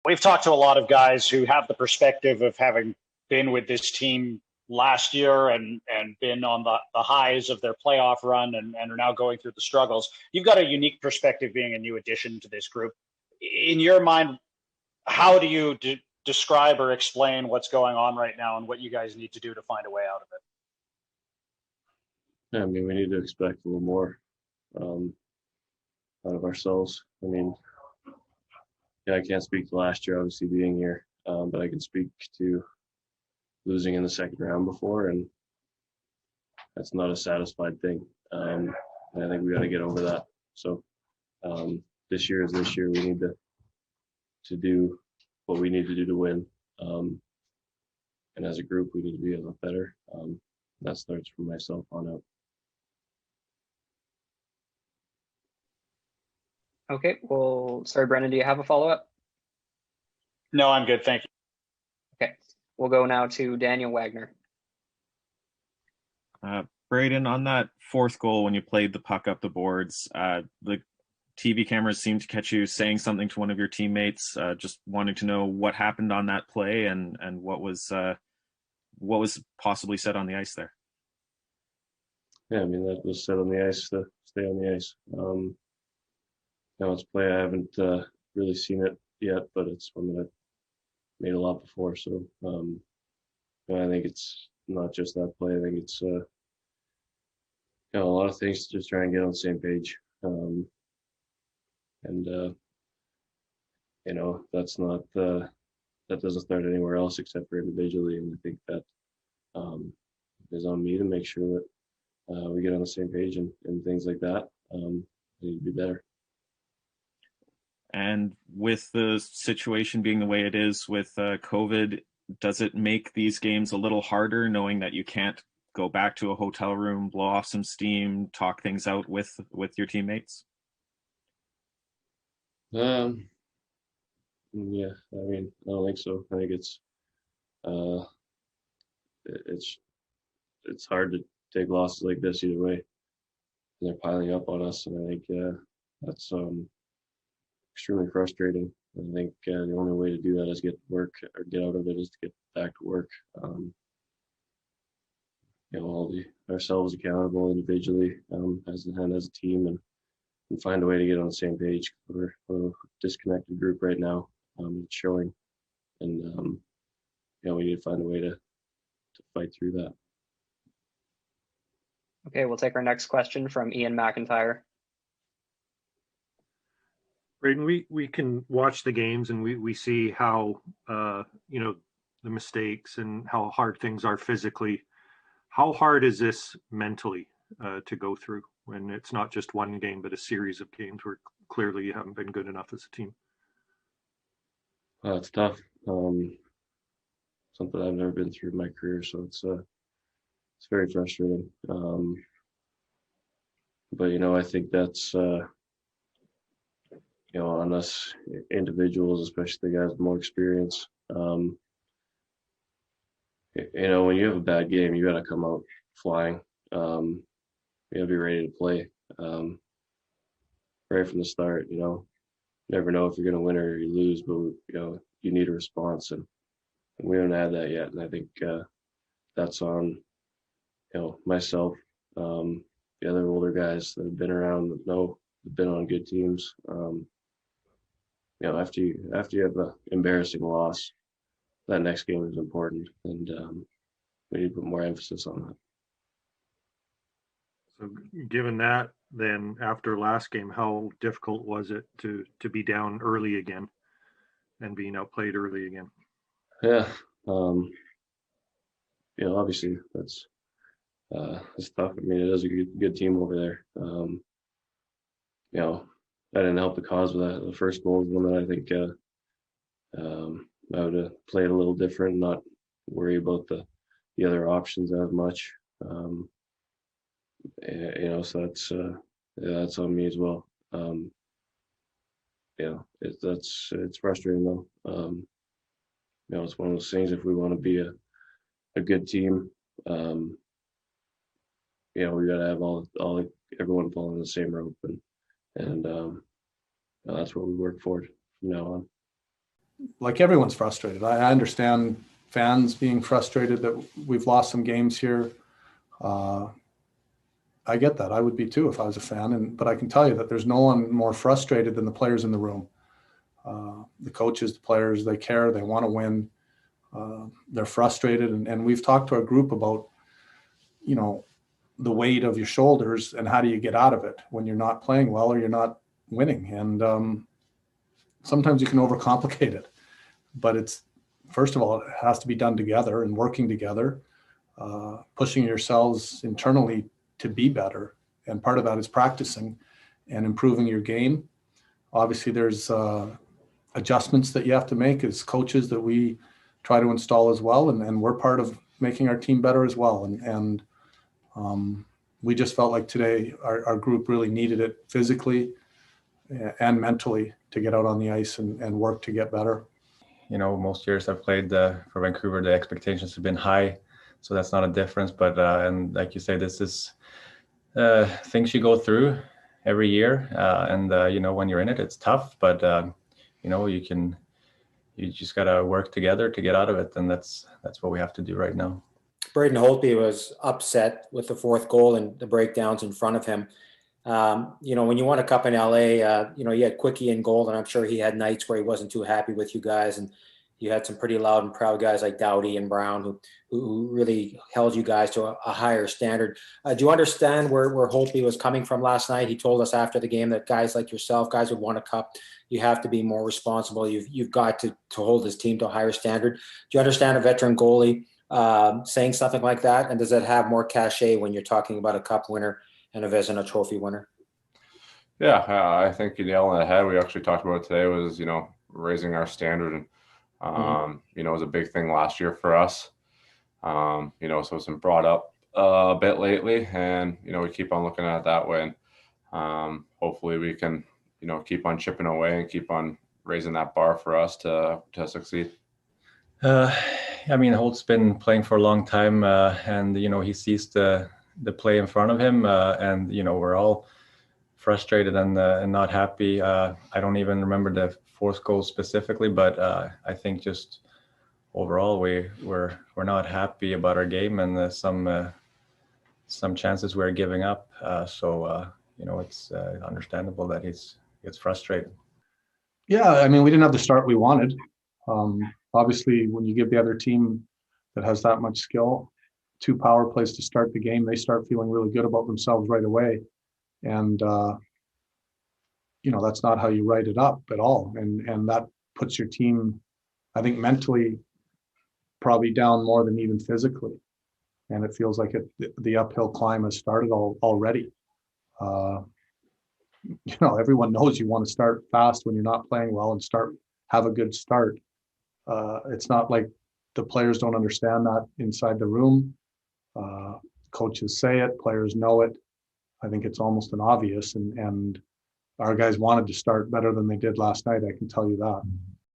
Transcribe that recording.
We've talked to a lot of guys who have the perspective of having been with this team last year and been on the highs of their playoff run and are now going through the struggles. You've got a unique perspective being a new addition to this group. In your mind, how do you describe or explain what's going on right now and what you guys need to do to find a way out of it? Yeah, I mean, we need to expect a little more out of ourselves. I mean, yeah, I can't speak to last year, obviously being here, but I can speak to losing in the second round before, and that's not a satisfied thing. And I think we got to get over that. So this year is this year. We need to do what we need to do to win. And as a group, we need to be a lot better. That starts from myself on out. Okay, well, sorry, Brendan, do you have a follow-up? No, I'm good. Thank you. Okay, we'll go now to Daniel Wagner. Braden, on that fourth goal when you played the puck up the boards, the TV cameras seemed to catch you saying something to one of your teammates. Just wanting to know what happened on that play and what was possibly said on the ice there. Yeah, I mean, that was said on the ice to stay on the ice. Now it's play. I haven't really seen it yet, but it's one that I've made a lot before. So I think it's not just that play. I think it's a lot of things to just try and get on the same page. That's not that doesn't start anywhere else except for individually, and I think that is on me to make sure that we get on the same page and things like that. We need to be better. And with the situation being the way it is with COVID, does it make these games a little harder knowing that you can't go back to a hotel room, blow off some steam, talk things out with your teammates? Yeah, I mean, I don't think so. I think it's hard to take losses like this either way. They're piling up on us, and I think that's extremely frustrating. I think the only way to do that is get to work or get out of it is to get back to work. Hold ourselves accountable individually as a team and find a way to get on the same page. We're a disconnected group right now. It's showing, and we need to find a way to fight through that. Okay, we'll take our next question from Ian McIntyre. Braden, we can watch the games and we see how the mistakes and how hard things are physically. How hard is this mentally to go through when it's not just one game but a series of games where clearly you haven't been good enough as a team? It's tough. Something I've never been through in my career, so it's very frustrating. But I think that's on us individuals, especially the guys with more experience. When you have a bad game, you got to come out flying. You got to be ready to play right from the start. Never know if you're going to win or you lose, but you need a response, and we haven't had that yet. And I think that's on myself, the other older guys that have been around that know have been on good teams. After you have an embarrassing loss, that next game is important, and we need to put more emphasis on that. So given that, then after last game, how difficult was it to be down early again and being outplayed early again? Yeah. Obviously that's tough. I mean, it is a good team over there. That didn't help the cause with that. The first goal is one that I think I would have played a little different, not worry about the other options as much. So that's on me as well. It's frustrating though. It's one of those things. If we want to be a good team, we got to have everyone following the same rope, and that's what we work for from now on. like everyone's frustrated. I understand fans being frustrated that we've lost some games here. I get that. I would be too if I was a fan. But I can tell you that there's no one more frustrated than the players in the room. The coaches, the players, they care. They want to win. They're frustrated. And we've talked to our group about, the weight of your shoulders and how do you get out of it when you're not playing well or you're not winning. And sometimes you can overcomplicate it. But it's, first of all, it has to be done together and working together, pushing yourselves internally to be better. And part of that is practicing and improving your game. Obviously, there's adjustments that you have to make as coaches that we try to install as well. And we're part of making our team better as well. And we just felt like today our group really needed it physically and mentally to get out on the ice and work to get better. Most years I've played for Vancouver, the expectations have been high, so that's not a difference. But and like you say, this is things you go through every year, and when you're in it, it's tough. But you just gotta work together to get out of it, and that's what we have to do right now. Braden Holtby was upset with the fourth goal and the breakdowns in front of him. When you won a cup in LA, you had Quickie in goal, and I'm sure he had nights where he wasn't too happy with you guys. And you had some pretty loud and proud guys like Doughty and Brown who really held you guys to a higher standard. Do you understand where Holtby was coming from last night? He told us after the game that guys like yourself, guys who won a cup, you have to be more responsible. You've got to hold this team to a higher standard. Do you understand a veteran goalie saying something like that? And does it have more cachet when you're talking about a cup winner and a Vezina Trophy winner? Yeah, I think you nailed it on the head. We actually talked about it today was, raising our standard. And, it was a big thing last year for us. So it's been brought up a bit lately, and, we keep on looking at it that way. And hopefully we can, keep on chipping away and keep on raising that bar for us to succeed. Holt's been playing for a long time, and, he sees the play in front of him, and we're all frustrated and not happy. I don't even remember the fourth goal specifically, but I think just overall we're not happy about our game and some chances we're giving up. So it's understandable that he's frustrated. Yeah, we didn't have the start we wanted. Obviously, when you give the other team that has that much skill 2 power plays to start the game, they start feeling really good about themselves right away. And, that's not how you write it up at all. And that puts your team, I think, mentally probably down more than even physically. And it feels like the uphill climb has started already. Everyone knows you want to start fast when you're not playing well and have a good start. It's not like the players don't understand that inside the room. Coaches say it, players know it. I think it's almost an obvious, and our guys wanted to start better than they did last night. I can tell you that.